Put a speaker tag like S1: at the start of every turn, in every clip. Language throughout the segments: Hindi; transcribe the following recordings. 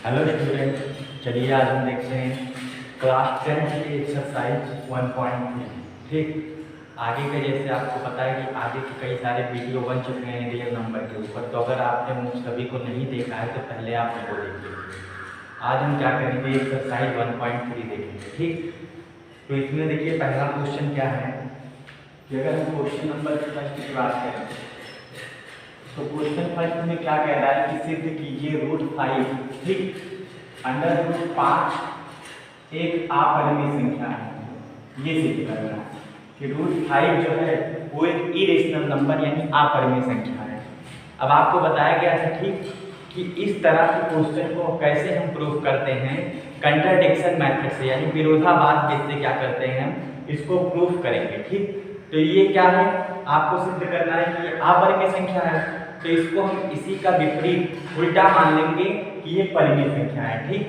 S1: हेलो स्टूडेंट, चलिए आज हम देखते हैं क्लास 10 की एक्सरसाइज 1.3। ठीक, आगे के जैसे आपको पता है कि आगे के कई सारे वीडियो बन चुके हैं रियल नंबर के ऊपर, तो अगर आपने उन सभी को नहीं देखा है तो पहले आप उनको देखिए। आज हम क्या करेंगे, एक्सरसाइज 1.3 देखेंगे। ठीक, तो इसमें देखिए पहला क्वेश्चन क्या है कि अगर हम क्वेश्चन नंबर फर्स्ट की बात करें तो क्वेश्चन फर्स्ट में क्या कह रहा है कि सिद्ध कीजिए √5, ठीक, √5 एक अपरिमेय संख्या है। ये सिद्ध करना है कि √5 जो है वो एक इरेशनल नंबर यानी अपरिमेय संख्या है। अब आपको बताया गया था ठीक कि इस तरह के क्वेश्चन को कैसे हम प्रूव करते हैं, कंट्राडिक्शन मेथड से, यानी विरोधाभास बेस से क्या करते हैं हम इसको प्रूफ करेंगे। ठीक, तो ये क्या है, आपको सिद्ध करना है कि ये अपरिमेय संख्या है, तो इसको हम इसी का विपरीत उल्टा मान लेंगे कि ये परिमेय संख्या है। ठीक,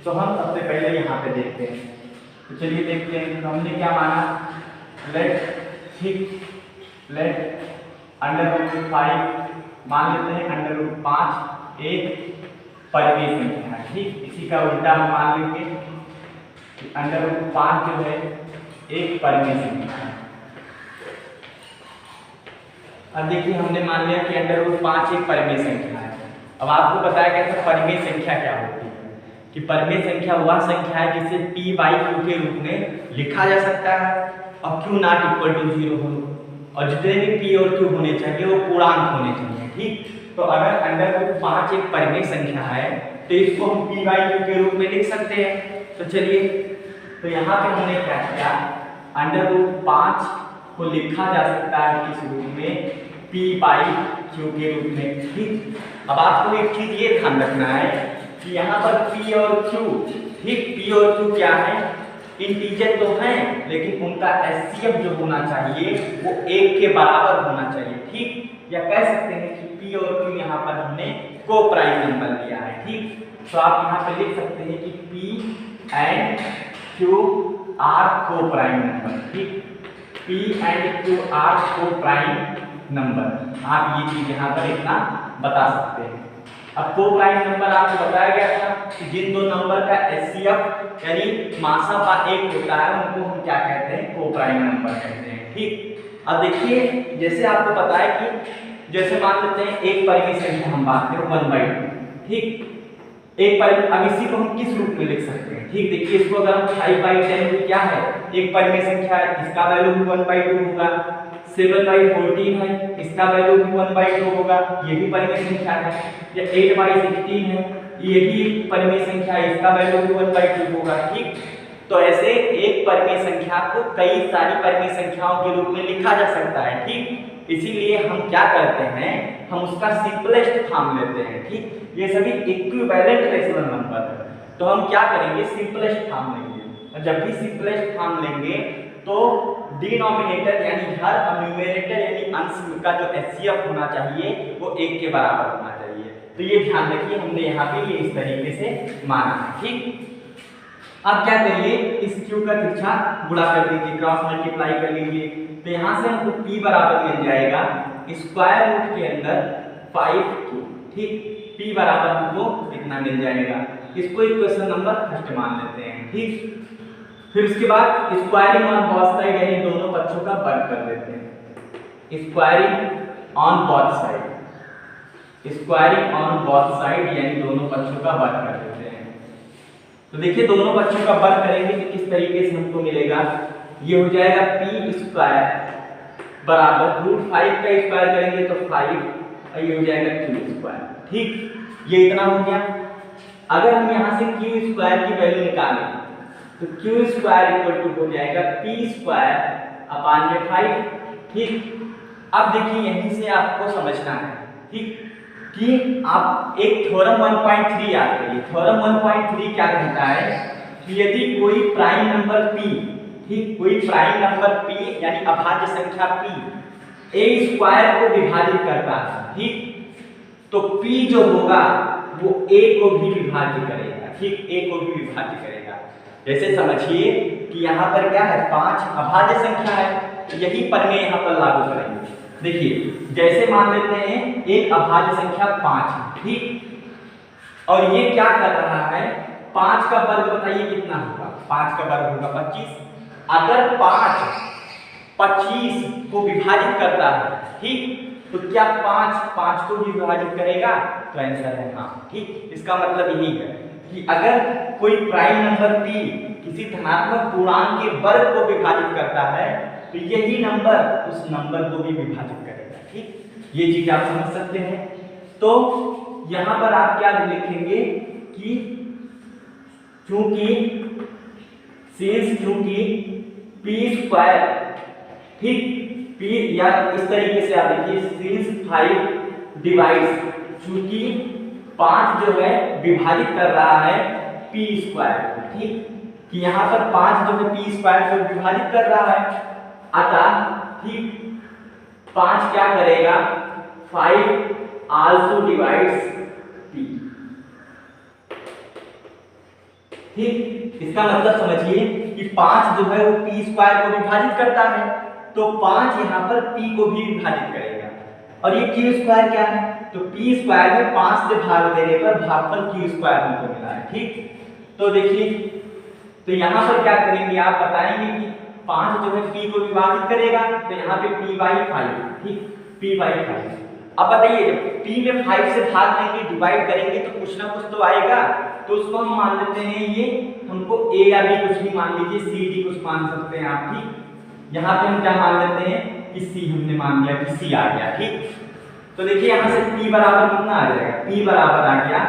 S1: तो हम सबसे पहले यहाँ पे देखते हैं। तो चलिए देखते हैं, तो हमने क्या माना, लेट √5 मान लेते हैं √5 एक परिमेय संख्या है। ठीक, इसी का उल्टा हम मान लेंगे कि √5 जो है एक परिमेय संख्या है। अब देखिए हमने मान लिया कि √5 एक परिमेय संख्या है। अब आपको बताया गया था परिमेय संख्या क्या होती है, कि परिमेय संख्या वह संख्या है जिसे p/q के रूप में लिखा जा सकता है और q ≠ 0 हो, और जितने भी p और q होने चाहिए वो पूर्णांक होने चाहिए। ठीक, तो अगर √5 एक परिमेय संख्या है तो इसको हम p/q के रूप में लिख सकते हैं। तो चलिए, तो यहाँ पे हमने क्या किया, √5 को लिखा जा सकता है किस रूप में, p/q के रूप में। ठीक, अब आपको एक चीज ये ध्यान रखना है कि यहाँ पर p और q, ठीक, p और q क्या है, इंटीजर तो हैं लेकिन उनका एचसीएफ जो होना चाहिए वो 1 के बराबर होना चाहिए। ठीक, या कह सकते हैं कि p और q यहाँ पर हमने को प्राइम नंबर लिया है। ठीक, तो आप यहाँ पे लिख सकते हैं कि p एंड q आर को प्राइम नंबर। ठीक, p एंड q आर को प्राइम नंबर, आप ये चीज यहाँ पर इतना बता सकते हैं। अब को प्राइम नंबर आपको बताया गया था कि जिन दो नंबर का एचसीएफ यानी मासा का 1 होता है उनको हम क्या कहते हैं, को प्राइम नंबर कहते हैं। ठीक, अब देखिए जैसे आपको पता है कि जैसे मान लेते हैं एक परिमेय संख्या हम बात करें 1/2। ठीक, एक परिमेय, अब इसी को हम किस रूप में लिख सकते हैं। ठीक, देखिए इसको अगर हम 5/10 क्या है, एक परिमेय संख्या है, इसका वैल्यू भी 1/2 होगा। 7/14 है, इसका वैल्यू भी 1/2 होगा, ये भी परिमेय संख्या है। या 8/16 है, ये भी परिमेय संख्या है, इसका वैल्यू भी 1/2 होगा। ठीक, तो ऐसे एक परिमेय संख्या को कई सारी परिमेय संख्याओं के रूप में लिखा जा सकता है। ठीक, इसीलिए हम क्या करते हैं, हम उसका सिंपलेस्ट फॉर्म लेते हैं। ठीक, ये सभी इक्विवेलेंट रेशनल नंबर है, तो हम क्या करेंगे, सिंपलेस्ट फॉर्म लेंगे, और जब भी सिंपलेस्ट फॉर्म लेंगे तो डिनोमिनेटर यानी हर न्यूमरेटर यानी अंश का जो एचसीएफ होना चाहिए वो 1 के बराबर होना चाहिए। तो ये ध्यान रखिए, हमने यहाँ पे ये इस तरीके से माना है। ठीक, अब क्या करिए, इस q का तिरछा गुणा कर दीजिए, क्रॉस मल्टीप्लाई कर लीजिए, तो यहाँ से हमको p बराबर मिल जाएगा स्क्वायर रूट के अंदर 5q। ठीक, p बराबर हमको इतना मिल जाएगा, इसको इक्वेशन नंबर फर्स्ट मान लेते हैं। ठीक, फिर उसके बाद स्क्वायरिंग ऑन बोथ साइड यानी दोनों पक्षों का वर्ग कर देते हैं। Squaring on both side, squaring on both side यानी दोनों पक्षों का वर्ग कर देते हैं। तो देखिए दोनों पक्षों का वर्ग करेंगे तो किस तरीके से हमको मिलेगा, ये हो जाएगा p² बराबर √5 का स्क्वायर करेंगे तो 5, और ये हो जाएगा q²। ठीक, ये इतना हो गया। अगर हम यहाँ से q² की वैल्यू निकालें तो q² हो जाएगा p² 5। ठीक, अब देखिए यहीं से आपको समझना है, ठीक, कि आप एक थ्योरम 1.3 याद करिए। थ्योरम 1.3 क्या कहता है कि यदि कोई प्राइम नंबर p, ठीक, कोई प्राइम नंबर p यानी अभाज्य संख्या p a² को विभाजित करता है, ठीक, तो p जो होगा वो a को भी विभाजित करेगा। ठीक, a को भी विभाजित करेगा। जैसे समझिए कि यहाँ पर क्या है, 5 अभाज्य संख्या है, तो यही प्रमेय यहाँ पर लागू करेंगे। देखिए जैसे मान लेते हैं एक अभाज्य संख्या 5 है। ठीक, और ये क्या कर रहा है, 5 का वर्ग बताइए कितना होगा, 5 का वर्ग होगा 25। अगर 5 25 को विभाजित करता है, ठीक, तो क्या 5 को भी विभाजित करेगा, तो आंसर है हाँ, ठीक। इसका मतलब यही है कि अगर कोई प्राइम नंबर p किसी धनात्मक पूर्णांक के वर्ग को विभाजित करता है तो यही नंबर उस नंबर को भी विभाजित करेगा, ठीक। ये चीज आप समझ सकते हैं। तो यहां पर आप क्या लिखेंगे कि चूंकि p स्क्वायर, ठीक, p या इस तरीके से आप देखिए सिंस 5 डिवाइड्स, चूंकि 5 जो है विभाजित कर रहा है p स्क्वायर, ठीक, कि यहाँ पर 5 जो है p स्क्वायर को विभाजित कर रहा है, अतः ठीक 5 क्या करेगा, 5 आल्सो डिवाइड्स p, ठीक। इसका मतलब समझिए कि 5 जो है वो p स्क्वायर को विभाजित करता है, तो 5 यहाँ पर p को भी विभाजित करेगा। और ये q स्क्वायर क्या है, तो p स्क्वायर में 5 से भाग देने पर भागफल q स्क्वायर हमको मिला है, ठीक। तो देखिए, तो यहाँ पर क्या करेंगे, आप बताएंगे कि 5 जो है p को विभाजित करेगा, तो यहाँ पे p/5, ठीक, p/5। अब बताइए जब p में 5 से भाग देंगे, डिवाइड करेंगे तो कुछ ना कुछ तो आएगा, तो उसको हम मान लेते हैं, ये हमको a या b कुछ भी मान लीजिए, c d कुछ मान सकते हैं आप, ठीक। यहाँ पे हम क्या मान लेते हैं कि c हमने मान लिया कि c आ गया, ठीक। तो देखिए यहाँ से p बराबर कितना आ जाएगा, p बराबर आ गया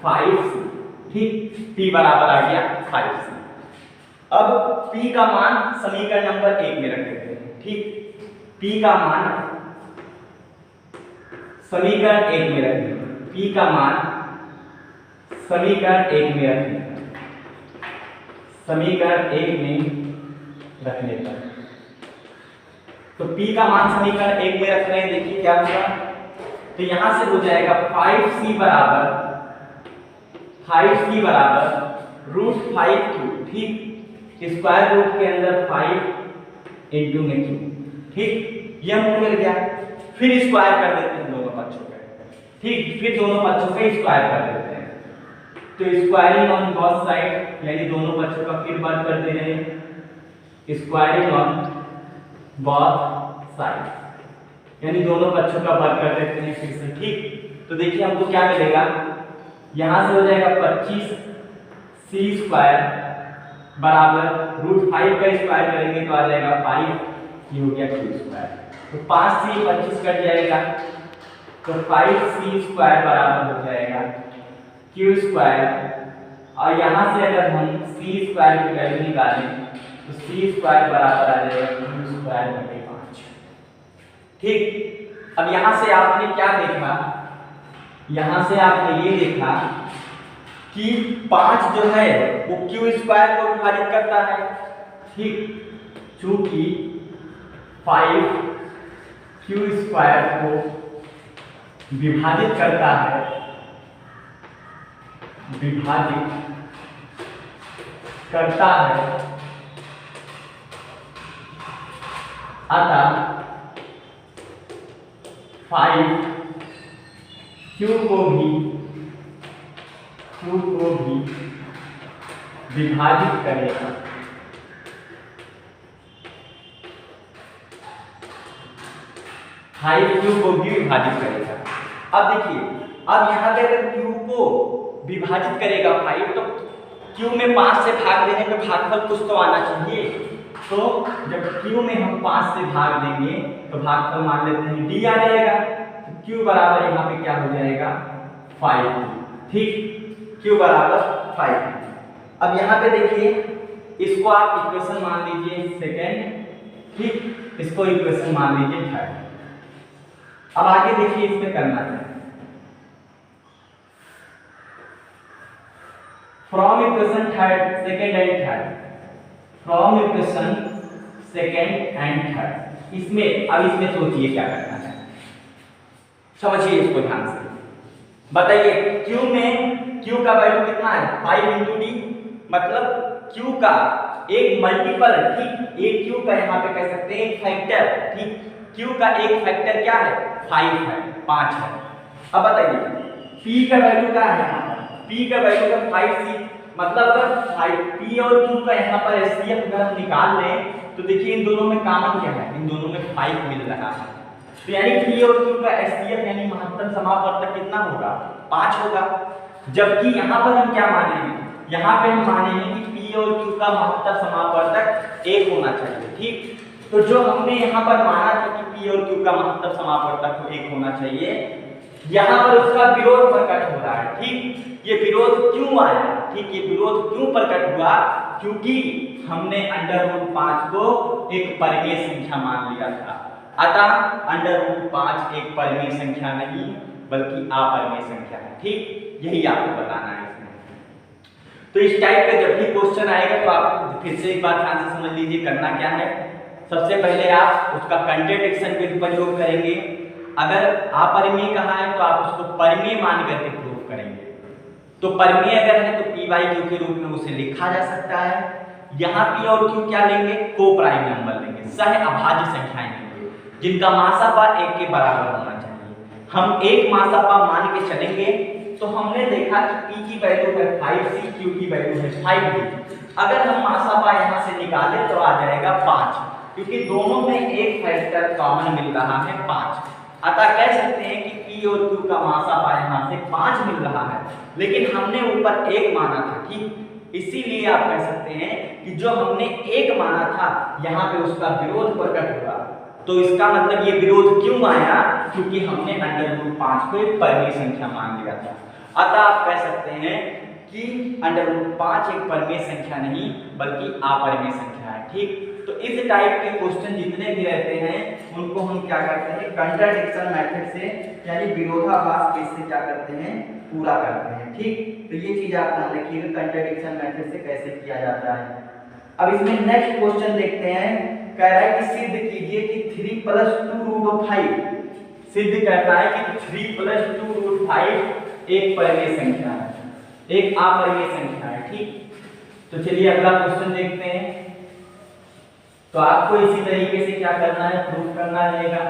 S1: 5c, ठीक, p बराबर आ गया 5c। अब p का मान समीकरण नंबर 1 में रख देते हैं, ठीक, p का मान समीकरण 1 में रख देते हैं, p का मान समीकरण 1 में रख देते हैं, समीकरण 1 में रखने पर, तो p का मान समीकरण 1 में रख रहे हैं, देखिए क्या होगा, तो यहां से हो जाएगा 5c बराबर √5q, ठीक, स्क्वायर रूट के अंदर 5 इंटू में q, ठीक, ये हमको मिल गया। फिर स्क्वायर कर देते हैं दोनों पक्षों का, ठीक, फिर दोनों पक्षों का स्क्वायर कर देते हैं, तो स्क्वायरिंग ऑन बोथ साइड, यानी दोनों पक्षों का फिर वर्ग करते रहे, स्क्वायरिंग ऑन बोथ साइड, यानी दोनों पक्षों का वर्ग कर देते हैं फिर से, ठीक। तो देखिए हमको क्या मिलेगा, यहां से हो जाएगा 25c स्क्वायर बराबर √5 का स्क्वायर करेंगे तो आ जाएगा 5, ये हो गया q स्क्वायर, तो 5 से 25 कट जाएगा, तो 5c स्क्वायर बराबर हो जाएगा q स्क्वायर, और यहां से अगर हम c स्क्वायर की वैल्यू निकालें तो c स्क्वायर बराबर आ जाएगा q स्क्वायर बटे 5, ठीक। अब यहां से आपने क्या देखा, यहां से आपने ये देखा कि 5 जो है वो q स्क्वायर को विभाजित करता है, ठीक, चूंकि 5 q स्क्वायर को विभाजित करता है, विभाजित करता है, अतः 5 q को भी विभाजित करेगा, 5q को भी विभाजित करेगा। अब देखिए, अब यहाँ पे अगर q को विभाजित करेगा 5, तो q में 5 से भाग देने पे भागफल कुछ तो आना चाहिए, तो जब q में हम 5 से भाग देंगे तो भागफल मान लेते हैं d आ जाएगा, तो q बराबर यहाँ पे क्या हो जाएगा 5, ठीक, q बराबर 5। अब यहाँ पे देखिए, इसको आप इक्वेशन मान लीजिए सेकेंड, ठीक, इसको इक्वेशन मान लीजिए थर्ड। अब आगे देखिए इसमें करना है, from equation third second and third, from equation second and third, इसमें अब इसमें सोचिए क्या करना है, समझिए इसको ध्यान से, बताइए q में q का वैल्यू कितना है 5 इंटू डी, मतलब q का एक मल्टीपल, ठीक, एक q का यहाँ पे कह सकते हैं एक फैक्टर, ठीक, q का एक फैक्टर क्या है 5 है, 5 है। अब बताइए p का वैल्यू क्या है, यहाँ पर P का वैल्यू है 5C, मतलब अगर P और Q का यहाँ पर HCF अगर हम निकाल लें तो देखिए इन दोनों में कॉमन क्या है, इन दोनों में 5 मिल रहा है, तो यानी P और Q का HCF यानी महत्तम समापवर्तक कितना होगा, 5 होगा। जबकि यहाँ पर हम क्या मानेंगे, यहाँ पे हम मानेंगे कि P और Q का महत्तम समापवर्तक 1 होना चाहिए, ठीक। तो जो हमने यहाँ पर माना था कि P और Q का महत्तम समापवर्तक 1 होना चाहिए, यहाँ पर उसका विरोध प्रकट हो रहा है, ठीक। ये विरोध क्यों आया, ठीक, ये विरोध क्यों प्रकट हुआ, क्योंकि हमने √5 को एक परिमेय संख्या मान लिया था। अतः √5 एक परिमेय संख्या नहीं बल्कि अपरिमेय संख्या है, ठीक। यही आपको बताना है इसमें। तो इस टाइप का जब भी क्वेश्चन आएगा तो आप फिर से एक बार ध्यान से समझ लीजिए करना क्या है। सबसे पहले आप उसका कंट्राडिक्शन का प्रयोग करेंगे, अगर अपरिमेय कहा है तो आप उसको परिमेय मान करके प्रूव करेंगे। तो परिमेय अगर है तो P बाई Q के रूप में उसे लिखा जा सकता है। यहाँ P और Q क्या लेंगे, को प्राइम नंबर लेंगे, सह अभाज्य संख्याएं लेंगे जिनका मासापा 1 के बराबर होना चाहिए। हम एक मासापा मान के चलेंगे तो हमने देखा कि P की वैल्यू है 5C, Q की वैल्यू है 5D। अगर हम मासापा यहाँ से निकाले तो आ जाएगा 5, क्योंकि दोनों में एक फैक्टर कॉमन मिल रहा है 5। अतः कह सकते हैं कि P और Q का मासापा यहाँ से 5 मिल रहा है, लेकिन हमने ऊपर 1 माना था, ठीक। इसीलिए आप कह सकते हैं कि जो हमने 1 माना था यहाँ पे उसका विरोध प्रकट हुआ। तो इसका मतलब ये विरोध क्यों आया, क्योंकि हमने √5 को एक परिमेय संख्या मान लिया था। अतः आप कह सकते हैं कि √5 एक परिमेय संख्या नहीं बल्कि अपरिमेय संख्या है, ठीक। तो इस टाइप के क्वेश्चन जितने भी रहते हैं उनको हम क्या करते हैं, कंट्राडिक्शन मेथड से यानी विरोधाभास केस से क्या करते हैं, पूरा करते हैं, ठीक। तो ये चीज आप ध्यान रखिएगा कंट्राडिक्शन मेथड से कैसे किया जाता है। अब इसमें नेक्स्ट क्वेश्चन देखते हैं, कह रहा है कि सिद्ध कीजिए कि 3 + 2√5, सिद्ध करना है कि 3 + 2√5 एक परिमेय संख्या है, एक अपरिमेय संख्या है, ठीक। तो चलिए अगला क्वेश्चन देखते हैं। तो आपको इसी तरीके से क्या करना है, प्रूफ करना रहेगा।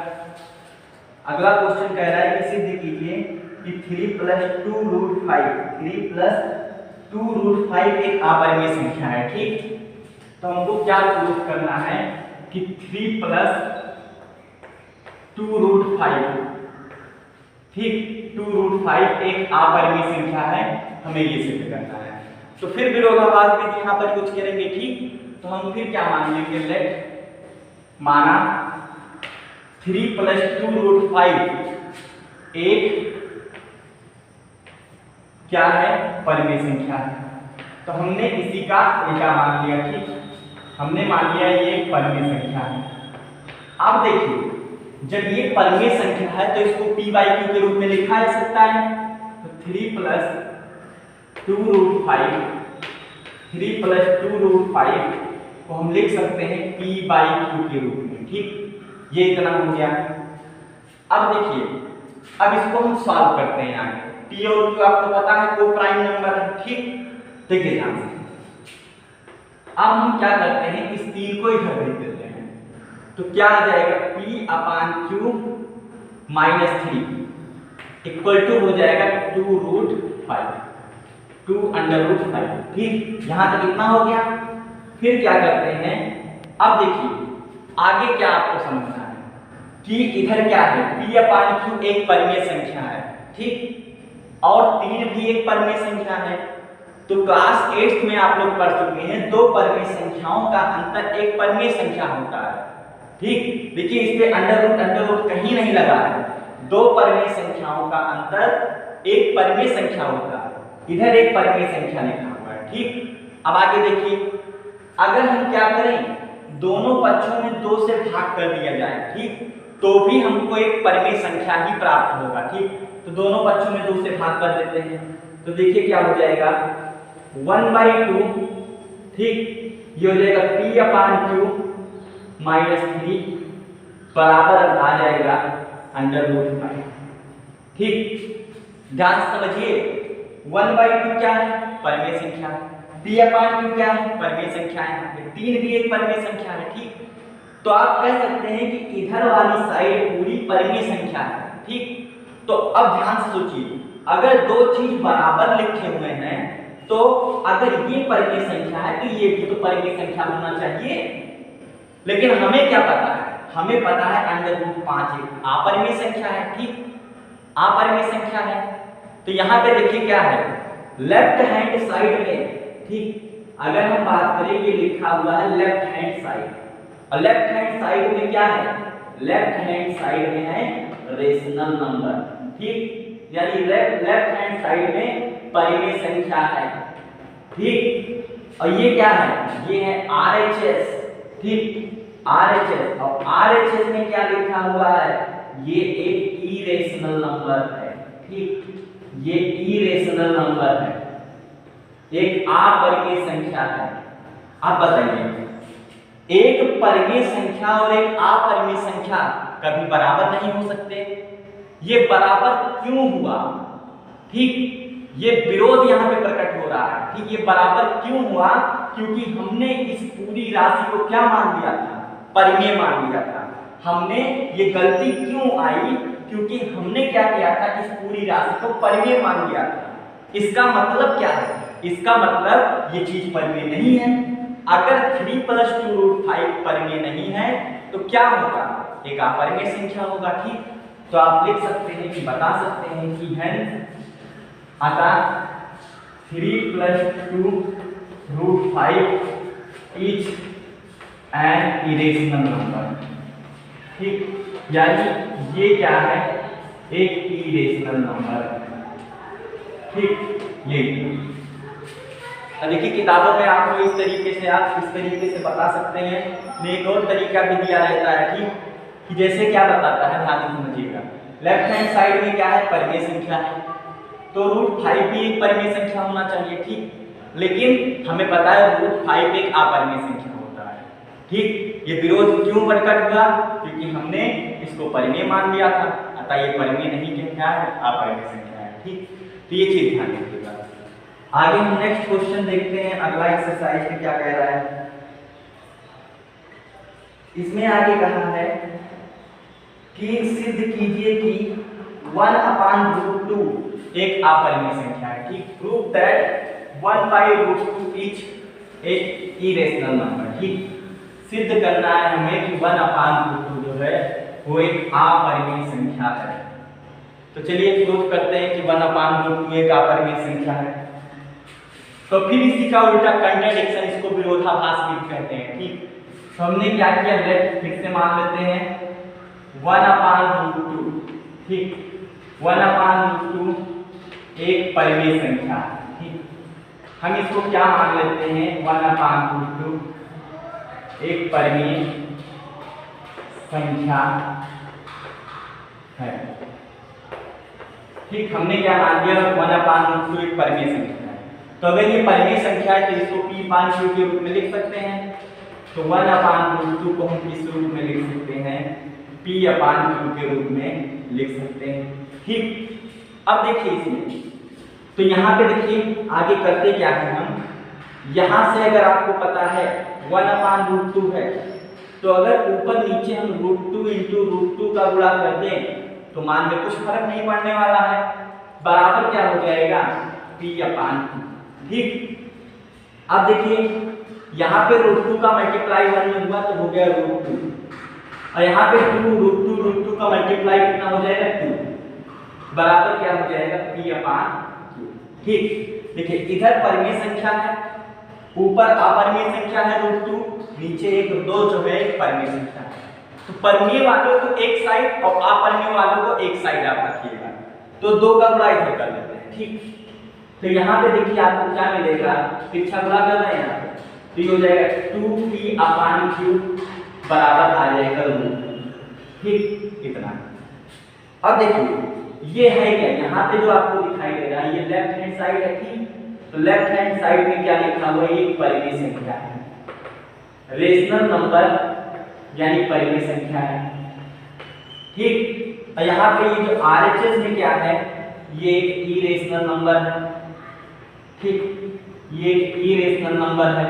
S1: अगला क्वेश्चन कह रहा है कि सिद्ध कीजिए कि 3 + 2√5 एक अपरिमेय संख्या है, ठीक। तो हमको क्या प्रूफ करना है कि 3 + 2√5, ठीक, 2√5 एक अपरिमेय संख्या है, हमें ये सिद्ध करना है। तो फिर विरोधाभास विधि यहाँ पर कुछ करेंगे, ठीक। तो हम फिर क्या मान लेंगे, लेट माना 3 + 2√5 एक क्या है, परिमेय संख्या है। तो हमने इसी का उल्टा मान लिया, ठीक। हमने मान लिया ये एक परिमेय संख्या है। अब देखिए जब ये परिमेय संख्या है तो इसको P बाई Q के रूप में लिखा जा सकता है। तो 3 + 2√5 को हम लिख सकते हैं P बाई Q के रूप में, ठीक। ये इतना हो गया। अब देखिए अब इसको हम सॉल्व करते हैं आगे। P और Q आपको पता है को प्राइम नंबर है, ठीक। देखिए ध्यान से अब हम क्या करते हैं, इस 3 को इधर भेज देते हैं। तो क्या आ जाएगा, P/Q - 3 इक्वल टू हो जाएगा 2√5, 2√5, ठीक। यहां तक इतना हो गया। फिर क्या करते हैं, अब देखिए आगे क्या आपको समझना है कि इधर क्या है, P/Q एक परिमेय संख्या है, ठीक, और 3 भी एक परिमेय संख्या है। तो क्लास 8th में आप लोग पढ़ चुके हैं दो परिमेय संख्याओं का अंतर एक परिमेय संख्या होता है, ठीक। देखिए इस पे अंडर रूट कहीं नहीं लगा है, दो परिमेय संख्याओं का अंतर एक परिमेय संख्या होता है, इधर एक परिमेय संख्या लिखा हुआ है, ठीक। अब आगे देखिए अगर हम क्या करें, दोनों पक्षों में 2 से भाग कर दिया जाए, ठीक, तो भी हमको एक परिमेय संख्या ही प्राप्त होगा, ठीक। तो दोनों पक्षों में 2 से भाग कर देते हैं। तो देखिए क्या हो जाएगा, 1/2, ठीक, ये हो जाएगा P/Q - 3 बराबर आ जाएगा √5, ठीक। ध्यान से समझिए 1/2 क्या है, परिमेय संख्या, P/Q क्या है, परिमेय संख्या है, 3 भी एक परिमेय संख्या है, ठीक। तो आप कह सकते हैं कि इधर वाली साइड पूरी परिमेय संख्या है, ठीक। तो अब ध्यान से सोचिए अगर दो चीज बराबर लिखे हुए हैं तो अगर ये परिमेय संख्या है तो ये भी तो परिमेय संख्या होना चाहिए। लेकिन हमें क्या पता है, हमें पता है √5 एक अपरिमेय संख्या है, ठीक, अपरिमेय संख्या है। तो यहाँ पे देखिए क्या है, लेफ्ट हैंड साइड में, ठीक, अगर हम बात करें ये लिखा हुआ है लेफ्ट हैंड साइड, और लेफ्ट हैंड साइड में क्या है, लेफ्ट हैंड साइड में है रेशनल नंबर, ठीक, यानी लेफ्ट हैंड साइड में परिमेय संख्या है, ठीक। और ये क्या है, ये है RHS, ठीक, RHS, और RHS में क्या लिखा हुआ है, ये एक इरेशनल नंबर है, ठीक, ये इरेशनल नंबर है, एक अपरिमेय संख्या है। अब बताइए, एक परिमेय संख्या और एक अपरिमेय संख्या कभी बराबर नहीं हो सकते। ये बराबर क्यों हुआ, ठीक, ये विरोध यहाँ पे प्रकट हो रहा है, ठीक, ये बराबर क्यों हुआ, क्योंकि हमने इस पूरी राशि को क्या मान लिया था, परिमेय मान लिया था। हमने ये गलती क्यों आई, क्योंकि हमने क्या किया था, इस पूरी राशि को परिमेय मान लिया था। इसका मतलब क्या है, इसका मतलब ये चीज परिमेय नहीं है। अगर 3 + 2√5 परिमेय नहीं है तो क्या होगा, एक अपरिमेय संख्या होगा, ठीक। तो आप लिख सकते हैं कि बता सकते हैं कि हेंस अतः 3 + 2√5 इज एन इरेशनल नंबर, ठीक, यानी ये क्या है, एक इरेशनल नंबर, ठीक। ये देखिए किताबों में आपको इस तरीके से, आप इस तरीके से बता सकते हैं। एक और तरीका भी दिया रहता है, ठीक, कि जैसे क्या बताता है, ध्यान से समझिएगा। लेफ्ट हैंड साइड में क्या है, परिमेय संख्या है, तो √5 भी एक परिमेय संख्या होना चाहिए, ठीक। लेकिन हमें पता है √5 एक अपरिमेय संख्या होता है, ठीक। ये विरोध क्यों प्रकट हुआ, क्योंकि हमने इसको परिमेय मान लिया था, अतः ये परिमेय नहीं है, क्या है, अपरिमेय संख्या है, ठीक। तो ये चीज ध्यान रखिएगा। आगे हम नेक्स्ट क्वेश्चन देखते हैं, अगला एक्सरसाइज में क्या कह रहा है। इसमें आगे कहा है कि सिद्ध कीजिए कि 1/√2 एक अपरिमेय संख्या है, ठीक। प्रूव दैट 1/√2 इज एक इरेशनल नंबर, ठीक। सिद्ध करना है हमें कि 1/√2 जो है वो एक अपरिमेय संख्या है। तो चलिए प्रूव करते हैं कि 1/√2 एक अपरिमेय संख्या है। तो फिर इसी का उल्टा कंट्राडिक्शन, इसको विरोधाभास भी कहते हैं, ठीक। तो हमने क्या किया, लेट फिर से मान लेते हैं 1/√2, ठीक, 1/√2 एक परिमेय संख्या, ठीक। हम इसको क्या मान लेते हैं, 1/√2 एक परिमेय संख्या है, ठीक। हमने क्या मान लिया, 1/√2 एक परिमेय संख्या है। तो अगर ये परिमेय संख्या है तो इसको P5 के रूप में लिख सकते हैं। तो 1/√2 को हम किस रूप में लिख सकते हैं, P/2 के रूप में लिख सकते हैं, ठीक। अब देखिए इसमें, तो यहाँ पे देखिए आगे करते क्या है हम, यहाँ से अगर आपको पता है 1/√2 है, तो अगर ऊपर नीचे हम √2 × √2 का गुणा कर दें तो मान में कुछ फर्क नहीं पड़ने वाला है, बराबर क्या हो जाएगा, P/2, ठीक। अब देखिए यहाँ पे √2 का मल्टीप्लाई 1 में हुआ तो हो गया √2, और यहाँ पे 2 √2 का मल्टीप्लाई कितना हो जाएगा, 2, बराबर क्या हो जाएगा, P/2, ठीक। देखिए इधर परिमेय संख्या है, ऊपर अपरिमेय संख्या है √2, नीचे एक 2 जो है एक परिमेय संख्या है। तो परिमेय वालों को एक साइड और अपरिमेय वालों को एक साइड आप रखिएगा, तो 2 का गुणा इधर कर लेते हैं, ठीक। तो यहाँ पे देखिए आपको क्या मिलेगा, तिरछा गुणा कर रहे हैं यहाँ पे, तो ये हो जाएगा 2P/3 बराबर आ जाएगा √2, ठीक, इतना। अब देखिए ये है क्या, यहाँ पे जो आपको दिखाई दे रहा है ये लेफ्ट हैंड साइड है, ठीक। तो लेफ्ट हैंड साइड में क्या लिखा हुआ है, ये परिमेय संख्या है, रेशनल नंबर यानी परिमेय संख्या है, ठीक। और यहाँ पे ये जो RHS में क्या है, ये एक इरेशनल नंबर है, ठीक, ये एक इरेशनल नंबर है,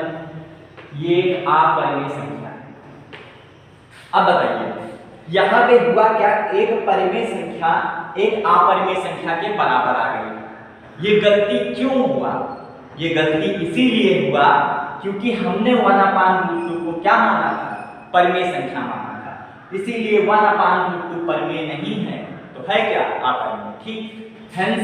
S1: ये एक अपरिमेय संख्या है। अब बताइए यहाँ पे हुआ क्या, एक परिमेय संख्या एक अपरिमेय संख्या के बराबर आ गई। ये गलती क्यों हुआ, ये गलती इसीलिए हुआ क्योंकि हमने 1/√2 को क्या माना था, परिमेय संख्या माना था, इसीलिए 1/√2 परिमेय नहीं है, तो है क्या, अपरिमेय। ठीक, हेंस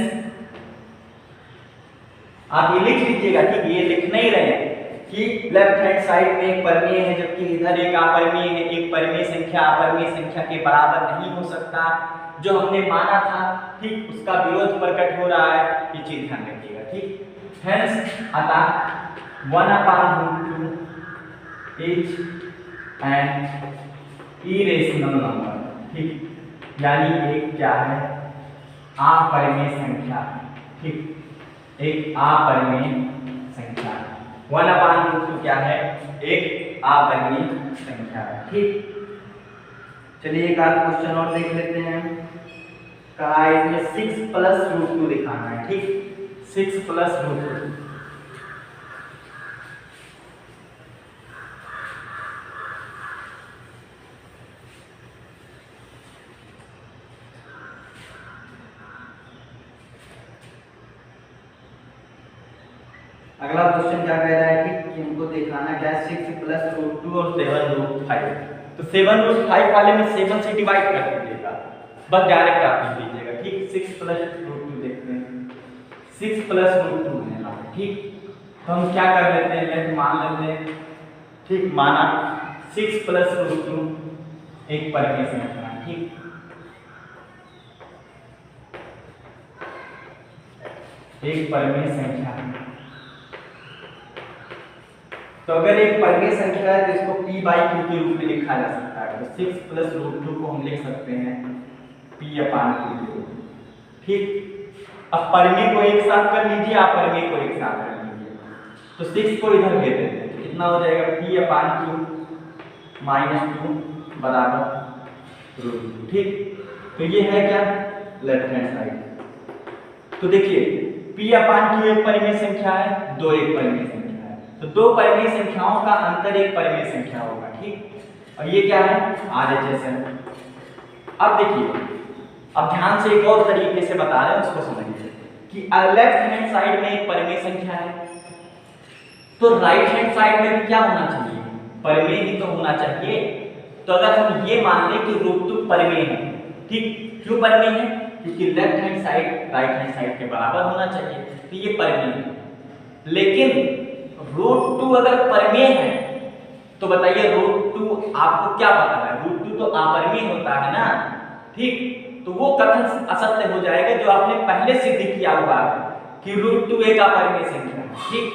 S1: आप ये लिख लीजिएगा, ठीक, ये लिख नहीं रहे हैं कि लेफ्ट हैंड साइड में एक परिमेय है जबकि इधर एक अपरिमेय है। एक परिमेय संख्या अपरिमेय संख्या के बराबर नहीं हो सकता, जो हमने माना था, ठीक, उसका विरोध प्रकट हो रहा है, ये चीज ध्यान रखिएगा। ठीक, हेंस अतः 1/√2 इज एन इरेशनल नंबर। ठीक, यानी एक क्या है, अपरिमेय संख्या। ठीक, एक अपरिमेय संख्या। 1/√2 क्या है, एक अपरिमेय संख्या है। ठीक, चलिए एक आध क्वेश्चन और देख लेते हैं। कहा है इसमें 6+√2 दिखाना है। ठीक, 6+√2। अगला क्वेश्चन क्या कह रहा है कि इनको दिखाना क्या है, 6+√2 और 7√5। तो 7√5 वाले में 7 से डिवाइड कर दीजिएगा, बस डायरेक्ट आप लिख लीजिएगा। ठीक, 6+√2 देखते हैं, 6+√2 है ना। ठीक, तो हम क्या कर लेते हैं, लेट मान लेते हैं। ठीक, माना 6+√2 एक परिमेय संख्या। ठीक, एक परिमेय संख्या है। तो अगर एक परिमेय संख्या है तो इसको p/q के रूप में लिखा जा सकता है। तो 6+√2 को हम लिख सकते हैं p/q के रूप में। ठीक, अब परिमेय को एक साथ कर लीजिए, अपरिमेय को एक साथ कर लीजिए। तो 6 को इधर भेज देते हैं, तो कितना हो जाएगा, p/q -2 बराबर √2। ठीक, तो ये है क्या, लेफ्ट हैंड साइड। तो देखिए p/q एक परिमेय संख्या है, 2 एक परिमेय संख्या, तो 2 परिमेय संख्याओं का अंतर एक परिमेय संख्या होगा। ठीक, और ये क्या है, RHS है। अब देखिए, अब ध्यान से एक और तरीके से बता रहे हैं, उसको समझिए कि लेफ्ट हैंड साइड में एक परिमेय संख्या है, तो राइट हैंड साइड में भी क्या होना चाहिए, परिमेय ही तो होना चाहिए। तो अगर हम ये मान लें कि √2 परिमेय है, ठीक, क्यों परिमेय है, क्योंकि left hand side right hand side के बराबर होना चाहिए, तो ये परिमेय है। लेकिन √2 अगर परिमेय है तो बताइए √2 आपको क्या पता है, √2 तो अपरिमेय होता है ना। ठीक, तो वो कथन असत्य हो जाएगा जो आपने पहले सिद्ध किया हुआ है कि √2 एक अपरिमेय संख्या है। ठीक,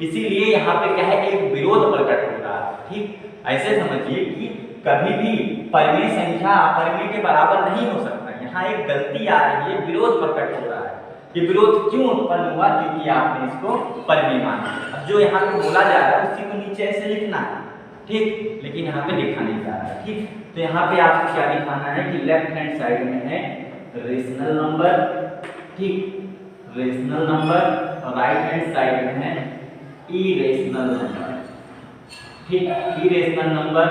S1: इसीलिए यहाँ पे क्या है, एक विरोध प्रकट हो रहा है। ठीक, ऐसे समझिए कि कभी भी परिमेय संख्या अपरिमेय के बराबर नहीं हो सकता। यहाँ एक गलती आ रही है, विरोध प्रकट हो रहा है। ये विरोध क्यों उत्पन्न हुआ, क्योंकि आपने इसको परिमेय माना। अब जो यहाँ पे बोला जा रहा है उसी को नीचे ऐसे लिखना है। ठीक, लेकिन यहाँ पे लिखा नहीं जा रहा है। ठीक, तो यहाँ पे आपको क्या लिखाना है कि लेफ्ट हैंड साइड में है रेशनल नंबर। ठीक, रेशनल नंबर, और राइट हैंड साइड में है इरेशनल नंबर। ठीक, इरेशनल नंबर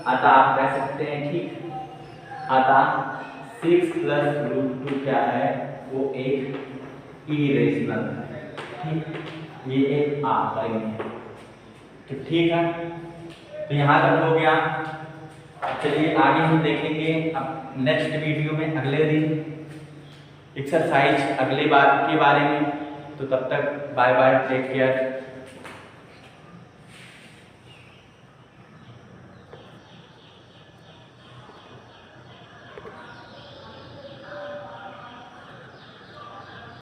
S1: अतः आप कह सकते हैं, ठीक, अतः 6+√2 क्या है, वो एक इरेशनल है। ठीक, ये एक अपरिमेय है। तो ठीक है, तो यहाँ तक हो गया। चलिए आगे हम देखेंगे अब नेक्स्ट वीडियो में, अगले दिन एक्सरसाइज अगले बार के बारे में। तो तब तक बाय बाय, टेक केयर।